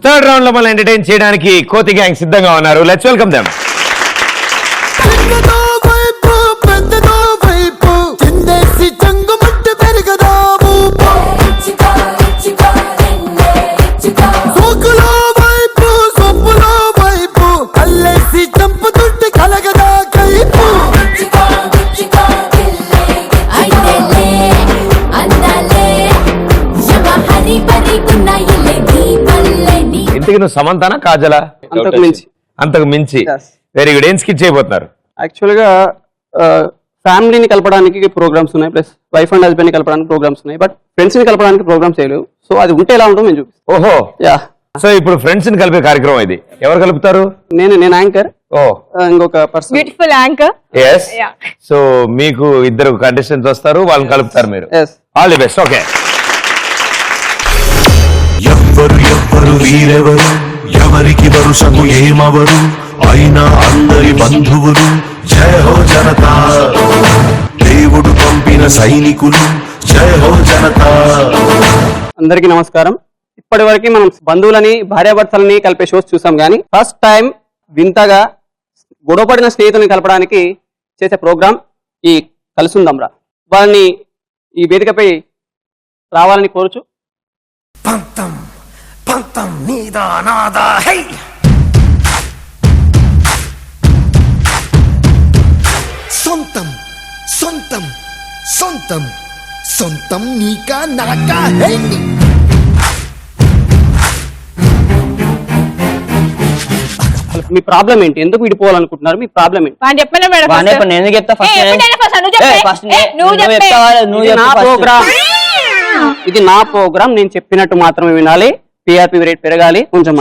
Third round లో మనం entertain చేయడానికి కోతి గ్యాంగ్ సిద్ధంగా ఉన్నారు. Let's welcome them. ఇంతకు నువ్వు సమంతానా కాజలా? అంతకు మించి. Very good. ఏం స్కిట్ చేయబోతున్నారు? యాక్చువల్ గా ఫ్యామిలీని కలపడానికి ప్రోగ్రామ్స్ ఉన్నాయి, ప్లస్ వైఫ్ అండ్ హస్బెండ్ ని కలపడానికి ప్రోగ్రామ్స్ ఉన్నాయి, బట్ ఫ్రెండ్స్ ని కలపడానికి ప్రోగ్రామ్స్ చేయలేవు. సో అది ఉంటే ఎలా ఉంటుందో మేము చూపిస్తాం. ఓహో, యా. సో ఇప్పుడు ఫ్రెండ్స్ ని కలిపే కార్యక్రమం ఇది. ఎవరు కలుపుతారు? నేను యాంకర్, ఓ ఇంకొక person beautiful anchor. yes. So మీకు ఇద్దరు కంటెస్టెంట్స్ వస్తారు, వాళ్ళని కలుపుతారు మీరు. All the best. ఓకే. ఎవ్వరు వీరెవరు, ఎవరికి వరుసకు ఏమవరు, అయినా అందరి బంధువులు. జయ హో జనతా, దేవుడు పంపిన సైనికులు. జయ హో జనతా. అందరికీ నమస్కారం. ఇప్పటి వరకు మనం బంధువులని భార్యాభర్తలని కలిపే షోస్ చూసాం, కానీ ఫస్ట్ టైం వింతగా గొడవపడిన స్నేహితుల్ని కలపడానికి చేసే ప్రోగ్రాం ఈ కలుసుందాంరా. వాళ్ళని ఈ వేదికపై రావాలని కోరుచు. పంతం పంతం నీదా నాదా హై. సొంతం సొంతం సొంతం సొంతం నీకా నాకా హై. మీ ప్రాబ్లం ఏంటి? ఎందుకు విడిపోవాలనుకుంటున్నారు? మీ ప్రాబ్లం ఏంటి? ఇది నా ప్రోగ్రామ్, నేను చెప్పినట్టు మాత్రమే వినాలి. టీఆర్పీ రేట్ పెరగాలి కొంచెం.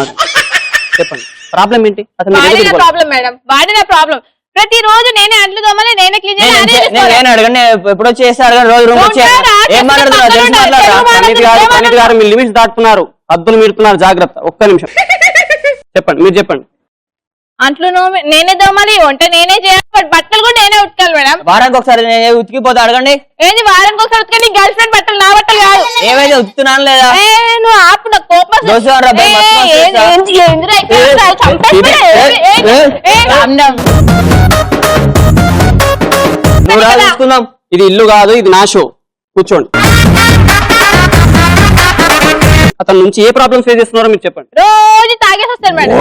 చెప్పండి, ప్రాబ్లం ఏంటి? ప్రతి రోజు నేనే అంట్లు తోమాలి, నేనే క్లీన్ చేయాలి. ఎప్పుడో చేస్తారు రోజు రూమ్ గారు మీ లిమిట్స్ దాటుతున్నారు, హద్దులు మీరుతున్నారు, జాగ్రత్త. ఒక్క నిమిషం చెప్పండి, మీరు చెప్పండి. అంట్లు నేనే తోమాలి, వంట నేనే చేయాలి, బట్టలు కూడా నేనే ఉతకాలి మేడం. వారానికి ఒకసారి ఉతికిపోతా అడగండి. ఏంటి వారానికి ఒకసారి ఉతకండి? గర్ల్ ఫ్రెండ్ బట్టలు, నా బట్టలు కాదు. ఏమైతే ఉతుకుతున్నాను లేదా? నువ్వు ఆపు, నాకు కోపం. ఇది ఇల్లు కాదు, ఇది నా షో. కూర్చోండి. అతని నుంచి ఏ ప్రాబ్లమ్ ఫేస్ చేస్తున్నారో మీరు చెప్పండి. రోజు తాగేసి వస్తాడు మేడం.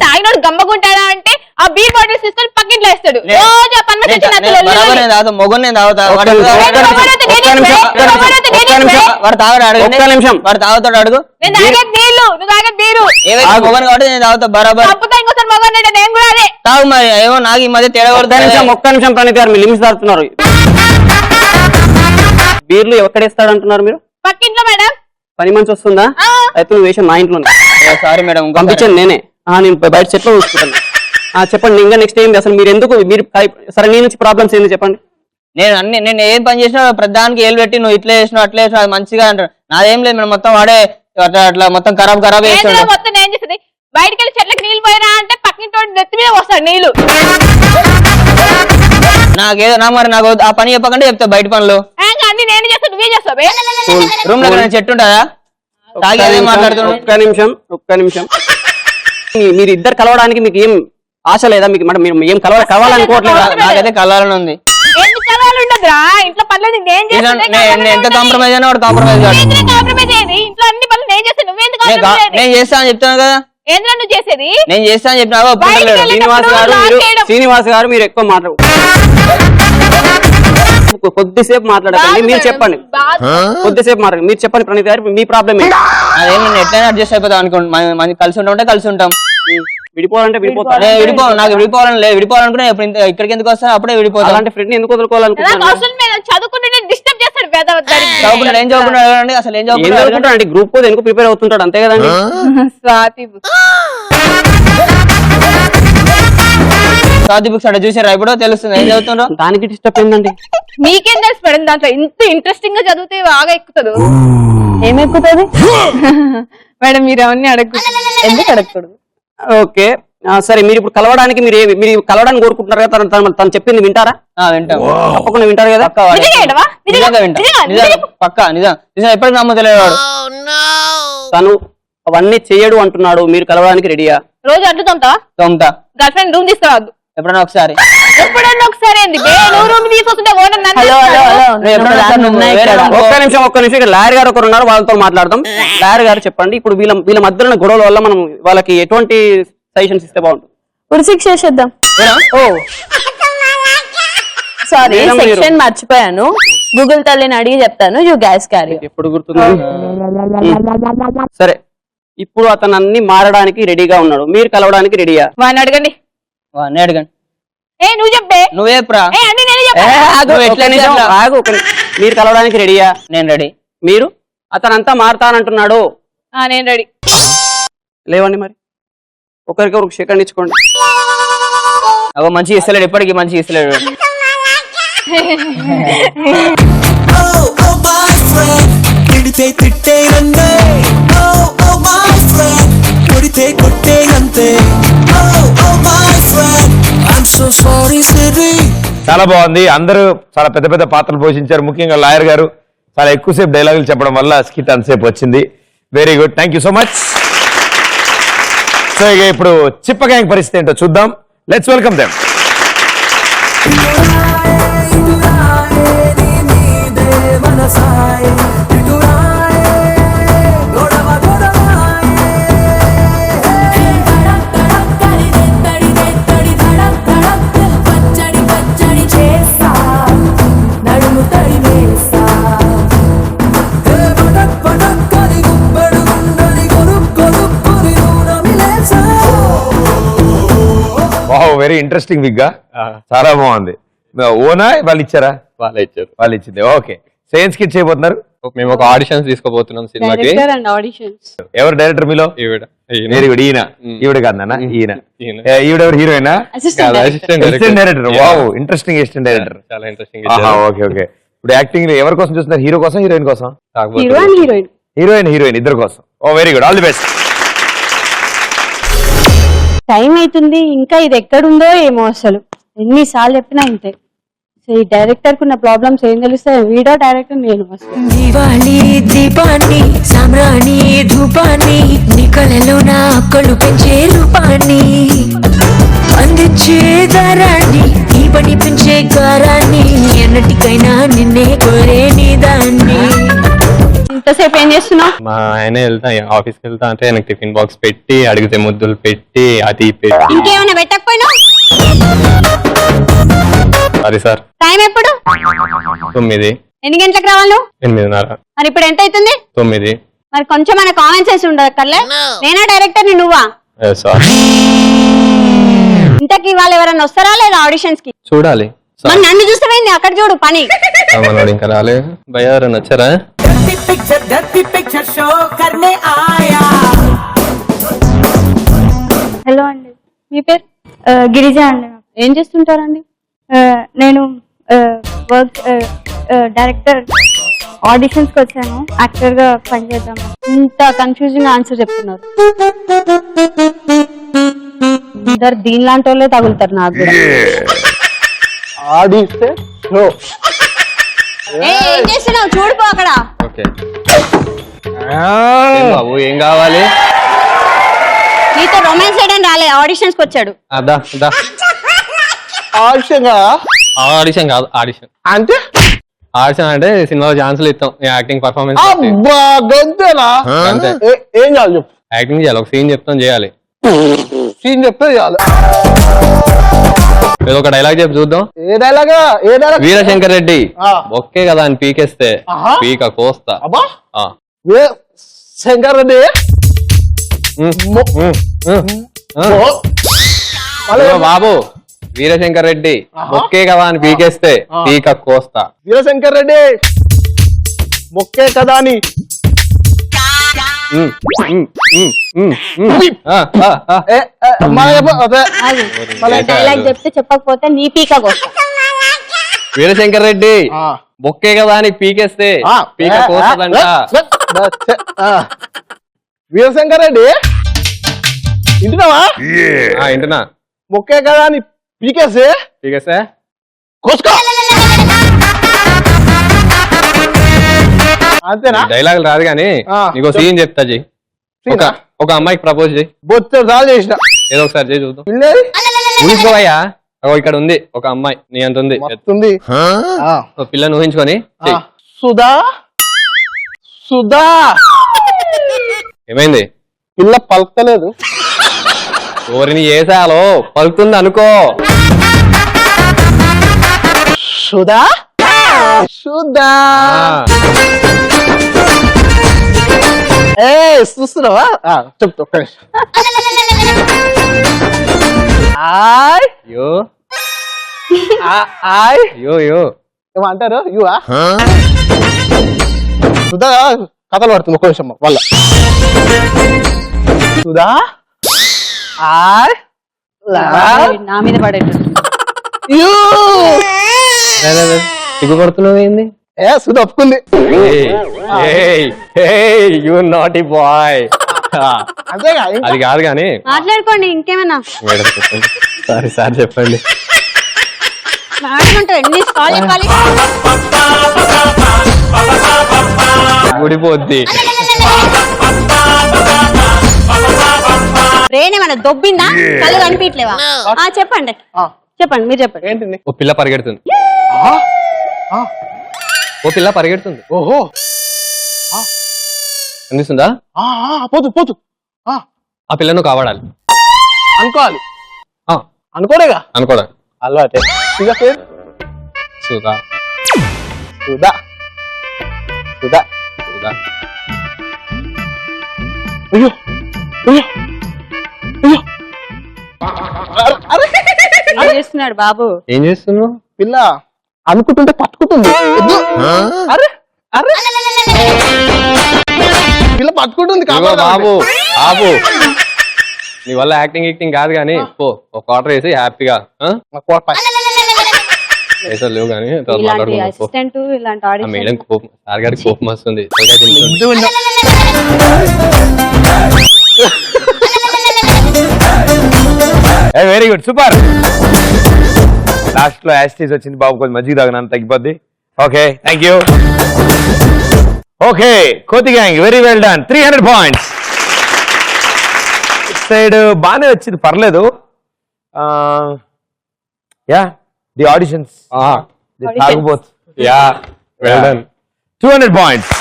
తాగినోడు గమ్మగుంటాడా అంటే ఆ బీర్ బాటిల్స్ తీసుకొని పక్కింట్లో వేస్తాడు. రోజు వాడు తాగుతాడు అడుగు. నేను తాగేది నీళ్లు, నువ్వు తాగేది బీరు. మొగన్ కాబట్టి నేను తాగుతా బరాబర్. ఇంకోసారి మొగన్ అంటే నేను కూడా అదే తాగు. మరి ఏమో నాకు ఈ మధ్య తేడా. ఒక్క నిమిషం ప్రణీత్ గారు, మీ లిమిట్స్ దాటుతున్నారు. బీర్లు ఎక్కడేస్తాడు అంటున్నారు మీరు? పక్కింట్లో మేడం. పని మంచి వస్తుందా? అయితే నువ్వు వేసిన మా ఇంట్లోనే. సారీ మేడం, పంపించాను నేనే. నేను బయట చెట్లో చూసుకుంటాను. చెప్పండి, ఇంకా నెక్స్ట్ ఏం అసలు మీరు ఎందుకు సరే నీ నుంచి ప్రాబ్లమ్స్ ఏంది చెప్పండి. నేను ఏం పని చేసినా ప్రధానికి ఏలు పెట్టి నువ్వు ఇట్లా చేసినావు అట్లా చేసినా మంచిగా అంటారు. నాదేం లేదు మేడం, మొత్తం వాడే అట్లా మొత్తం ఖరాబ్ చేస్తాడు. మొత్తం ఏం చేస్తుంది? బయటకి వెళ్ళి చెట్లకు నీళ్ళు పోయినా అంటే పక్కింటి నెత్తి మీద వస్తాడు నీళ్లు. నాకేదో మరి నాకు ఆ పని చెప్పకంటే చెప్తా బయట పనులు అన్ని నేను చేస్తా, నువ్వే చేస్తావు. రూమ్ లో చెట్టు ఉంటుందా? ఒక్క నిమిషం. మీరు ఇద్దరు కలవడానికి మీకు ఏం ఆశ లేదా? మీకు మీరు ఏం కలవాలనుకోవట్లేదా? నాకైతే కలవాలని ఉంది. ఉండదురా ఇంట్లో పనులు ఎంత కాంప్రమైజ్ అయినా వాడు కాంప్రమైజ్ ఇంట్లో అన్ని పనులు నేను చేస్తాను. నేను చేస్తా అని చెప్తాను కదా. ఏంద్రా నువ్వు చేసేది? నేను చేస్తా అని చెప్పినా. శ్రీనివాస్ గారు మీరు ఎక్కువ మాట్లాడు, కొద్దిసేపు మాట్లాడకండి. మీరు చెప్పండి, కొద్దిసేపు మాట్లాడండి. మీరు చెప్పండి ప్రణీత్ గారు, మీ ప్రాబ్లం ఏంటి? అదే నేను ఎట్లయినా అడ్జస్ట్ అయిపోతాం అనుకోండి. కలిసి ఉంటాం కలిసి ఉంటాం. విడిపోవాలంటే విడిపోతాం. నాకు విడిపోవాలని లేదు. విడిపోవాలనుకున్నా ఇప్పుడు ఇక్కడికి ఎందుకు వస్తా? అప్పుడే విడిపోతాం. అలాంటి ఫ్రెండ్ ఎందుకు వదులుకోవాలనుకుంటున్నాను? చదువుకుంటే డిస్టర్బ్ చేస్తాడు. చదువుకున్నాడు ఏం చదువుకున్నాడు? అసలు ఏం చదువుకుంటాడు? గ్రూప్ కూడా ఎందుకు ప్రిపేర్ అవుతుంటాడు, అంతే కదండి. స్వాతి బుక్స్ అంటే చూసారా? ఇప్పుడు తెలుస్తుంది ఏం చదువుతుండ్రో. దానికి డిస్టర్బ్ ఏందండి? మీకేం తెలుసు మేడం? దాంట్లో ఇంత ఇంట్రెస్టింగ్ గా చదివితే బాగా ఎక్కుతుంది. ఏమెక్కుతుంది మేడం? మీరు అవన్నీ ఎందుకు అడగకూడదు? ఓకే సరే, మీరు ఇప్పుడు కలవడానికి మీరు కలవడానికి కోరుకుంటున్నారు కదా, తను చెప్పింది వింటారా? వింటాం, తప్పకుండా వింటారు కదా. పక్కా నిజం. ఎప్పటికి నమ్మతలేడు వాడు. తను అవన్నీ చేయడు అంటున్నాడు, మీరు కలవడానికి రెడీయా? రోజు అడ్డు తోముతావా? తోముతా. గర్ల్ ఫ్రెండ్ రూమ్ తీసుకురావద్దు. ఎప్పుడైనా ఒకసారి. ఎప్పుడన్నా ఒకసారి ఏంది బే, నువ్వు రూమ్ తీసుకొస్తుంటే ఓనర్ నన్ను హలో హలో చేస్తాడు. హలో నువ్వు ఎప్పుడైనా ఒకసారి నువ్వు వేరే రూమ్కి ఒక్క నిమిషం ఇక్కడ లాయర్ గారు ఒకరు ఉన్నారు, వాళ్ళతో మాట్లాడదాం. లాయర్ గారు చెప్పండి, ఇప్పుడు వీళ్ళ మధ్యలో ఉన్న గొడవల వల్ల మనం వాళ్ళకి ఎటువంటి సజెషన్స్ ఇస్తే బాగుంటుంది? ఉరిశిక్ష చేసేద్దాం. ఓ సారీ, మేడం మీరు- సెక్షన్ మర్చిపోయాను. గూగుల్ తల్లిని అడిగి చెప్తాను. You guys carry. ఎప్పుడు గుర్తుంది? సరే, ఇప్పుడు అతను అన్ని మారడానికి రెడీగా ఉన్నాడు, మీరు కలవడానికి రెడీయా? వాడిని అడగండి. వాడిని అడగండి. ఏ నువ్వు చెప్పే. నువ్వే చెప్పురా. ఏ అన్ని నేనే ఏ, చెప్పా. ఆగు, నువ్వు ఒక్క ఎట్లా నిమిషం, ఎట్లా? ఆగు, మీరు కలవడానికి రెడీయా? నేను రెడీ. మీరు అతనంతా మారతానంటున్నాడు, నేను రెడీ. లేవండి మరి, ఒకరికొకరు సెకండ్ ఇచ్చుకోండి. అగో మంచిగా ఇస్తలేడు, ఇప్పటికీ మంచిగా ఇస్తలేడు. తిడితే తిట్టే రందే ఓ మై ఫ్రెండ్ కొడితే కొట్టే అంతే oh my friend I'm so sorry Siri. చాలా బాగుంది. అందరూ చాలా పెద్ద పెద్ద పాత్రలు పోషించారు. ముఖ్యంగా లాయర్ గారు చాలా ఎక్కువసేపు డైలాగులు చెప్పడం వల్ల స్కిట్ అంతసేపు వచ్చింది. Very good, thank you so much. So ఇక ఇప్పుడు చిప్ప గ్యాంగ్ పరిస్థితి ఏంటో చూద్దాం. Let's welcome them. Wow, very interesting wig గా చాలా బాగుంది. ఓనా వాళ్ళు ఇచ్చారా? వాళ్ళే ఇచ్చారు. వాళ్ళు ఇచ్చింది. ఓకే, సేమ్ స్కిట్ చేయబోతున్నారు. మేము ఒక ఆడిషన్స్ తీసుకోబోతున్నాం సినిమాకి. Director and auditions. ఎవరు డైరెక్టర్ మీలో? ఈవిడ. Very good. ఈయన ఈవిడ కాదన్నా, ఈయన. ఈయన. ఈవిడెవరు? హీరోయినా? కాదు, assistant director. Assistant director. Wow, interesting assistant director. చాలా ఇంట్రెస్టింగ్ ఇచ్చారు. Okay okay. ఇప్పుడు యాక్టింగ్ ఎవరి కోసం చూస్తున్నారు? హీరో కోసం, హీరోయిన్ కోసం? Hero and heroine. హీరోయిన్ ఇద్దరు కోసం. Oh very good, all the best. Time అవుతుంది, ఇంకా ఇది ఎక్కడుందో ఏమో. అసలు ఎన్నిసార్లు చెప్పినా ఇంతే. ఈ డైరెక్టర్ కున్న ప్రాబ్లమ్స్ ఏం తెలుస్తాయి? వీడో డైరెక్టర్, నేను అసలు. దివాళీ దీపాన్ని సామ్రాణి ధూపాన్ని నీ కళలో నా కళ్ళు పెంచే రూపాన్ని అందించే దారాన్ని ఈ పని పెంచే గారాన్ని ఎన్నటికైనా నిన్నే కోరే నీ దాన్ని. ఇంతసేపు ఏం చేస్తున్నావు? మా ఆయన ఆఫీస్కి వెళ్తా అంటే ఆయనకు టిఫిన్ బాక్స్ పెట్టి, అడిగితే ముద్దులు పెట్టి, అది పెట్టి. ఇంకేమైనా పెట్టకపోయినా? Sorry sir. టైం ఎప్పుడు? 9. ఎన్ని గంటలకు రావాలి నువ్వు? 8:30. మరి ఇప్పుడు ఎంత అవుతుంది? 9. మరి కొంచెం మన కామెంట్స్ వేసి ఉండదు కర్లే. నేనా డైరెక్టర్ ని నువ్వా? సార్ ఇంతకి వాళ్ళు ఎవరైనా వస్తారా లేదా ఆడిషన్స్ కి? చూడాలి. మరి నన్ను చూస్తావేంది? అక్కడ చూడు పని. మనోడు ఇంకా రాలే. భయ ఎవరైనా వచ్చారా? హలో అండి, మీ పేరు? గిరిజ అండి. ఏం చేస్తుంటారండి? నేను వర్క్ డైరెక్టర్ ఆడిషన్స్ కి వచ్చాను, యాక్టర్ గా పనిచేద్దాం. ఇంత కన్ఫ్యూజింగ్ ఆన్సర్ చెప్తున్నారు. ఇద్దరు దీనిలాంటి వాళ్ళే తగులుతారు నాకు కూడా. ఆడిస్తే ఏం చేస్తున్నావు? చూడిపో అక్కడ. ఓకే. ఏం బాబు, ఏం కావాలి? నీతో రొమాన్స్ చేయడం రాలే, ఆడిషన్స్ కి వచ్చాడు. అదా దా. ఆడిషన్ కాదు, ఆడిషన్ అంటే ఆడిషన్ అంటే సినిమాలో ఛాన్సులు ఇస్తాం, యాక్టింగ్ పర్ఫార్మెన్స్ అంతే. ఏం చేయాలి చెప్పు? యాక్టింగ్ చేయాలి, ఒక సీన్ చెప్తాం, చేయాలి. సీన్ చెప్తే చేయాలి. ఏదో ఒక డైలాగ్ చెప్పి చూద్దాం. ఏ డైలాగా? వీరశంకర్ రెడ్డి ఒకే కదా అని పీకేస్తే పీక కోస్తా. ఆ. శంకర్ రెడ్డి ఇదిగో బాబు, వీరశంకర్ రెడ్డి ఒకే కదా అని పీకేస్తే పీక కోస్తా. వీరశంకర్ రెడ్డి మొక్కే కదా అని డైలాగ్ చెప్తే చెప్పకపోతే నీ పీక కోస్తా. వీరశంకర్ రెడ్డి బొక్కే కదా అని పీకేస్తే పీక కోస్తదంట. వీరశంకర్ రెడ్డి ఇంటున్నావా? ఇంటున్నా. మొక్కే కదా అని పీకేస్తే పీకేస్తే కోసుకో. అంతేనా? డైలాగులు రాదు కానీ నీకు సీన్ చెప్తా జీ. ఒక అమ్మాయికి ప్రపోజ్ చేయి. బొచ్చడు సార్లు చేసిన ఏదో ఒకసారి చేయి చూద్దాం. పిల్లేది ఊహించుకోవయ్యా. ఇక్కడ ఉంది ఒక అమ్మాయి నీ అంత ఉంది. వస్తుంది ఓ పిల్లని ఊహించుకొని చెయ్యి. సుధా సుధా ఏమైంది? పిల్ల పలకలేదు. ఎవరిని చేసాలో పలుకుతుంది అనుకో. సుధా సుధా ఏ చూస్తున్నావా చెప్తా ఒక్క నిమిషం. ఆయ్ అయ్యో ఆయ్ అయ్యో అయ్యో ఏమంటారు ఇవా సుధా కథలు పడుతుంది ఒక్క నిమిషం వాళ్ళ సుధా ఆయ్ నా మీద పడేట్టు సిగ్గుపడుతున్నావు ఏంది? ఏ సుధా ఒప్పుకుంది యూ నాటీ బాయ్. అంతేగా అది కాదు కానీ మాట్లాడుకోండి ఇంకేమైనా మేడం చెప్పండి. సారీ సార్ చెప్పండి. మాట్లాడుకుంటావు ఎన్ని సార్లు చెప్పాలి గుడిపోద్ది. రేణేమన్నా దొబ్బిందా కళ్ళు కనిపించలేవా చెప్పండి చెప్పండి మీరు చెప్పండి ఏంటింది ఓ పిల్ల పరిగెడుతుంది. ఓ పిల్ల పరిగెడుతుంది. ఓహో అనిపిస్తుందా? పోతు పోతు ఆ పిల్లను కావాడాలి అనుకోవాలి అనుకోడేగా అనుకోవడం అలవాటే ఇక పేరు సుధా సుధా సుధా సుధా. అయ్యో అయ్యో అయ్యో ఏం చేస్తున్నాడు బాబు? ఏం చేస్తున్నావు? పిల్ల అనుకుంటుంటే పట్టుకుంటుంది వద్దు. అరే అరే పిల్ల పట్టుకుంటుంది ఇదిగో బాబు బాబు నీ వల్ల యాక్టింగ్ కాదు కానీ పో ఒక ఆర్డర్ వేసి హ్యాపీగా పైసలు లేవు కానీ ఇలాంటి మాట్లాడుకుంటూ పో. అసిస్టెంట్ ఇలాంటి ఆ ఆడిషన్ మేడం కోపం సార్ గారికి కోపం వస్తుంది. Very good super. లాస్ట్ లో యాస్టీస్ వచ్చింది బాబు, కొంచెం మజ్జిగ తాగినంత తగ్గిపోద్ది. Okay thank you. ఓకే కోతి gang very well done. 300 points. Side బాగానే వచ్చింది పర్లేదు. యా ది ఆడిషన్స్ తాగుబోత్ yeah well done. 200 points.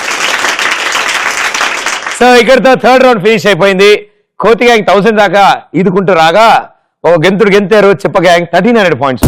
So ఇక్కడతో థర్డ్ రౌండ్ ఫినిష్ అయిపోయింది. కోతి గ్యాంగ్ 1000 దాకా ఈదుకుంటూ రాగా ఓ గెంతుడు గెంతారు చెప్ప గ్యాంగ్ 1300 పాయింట్స్.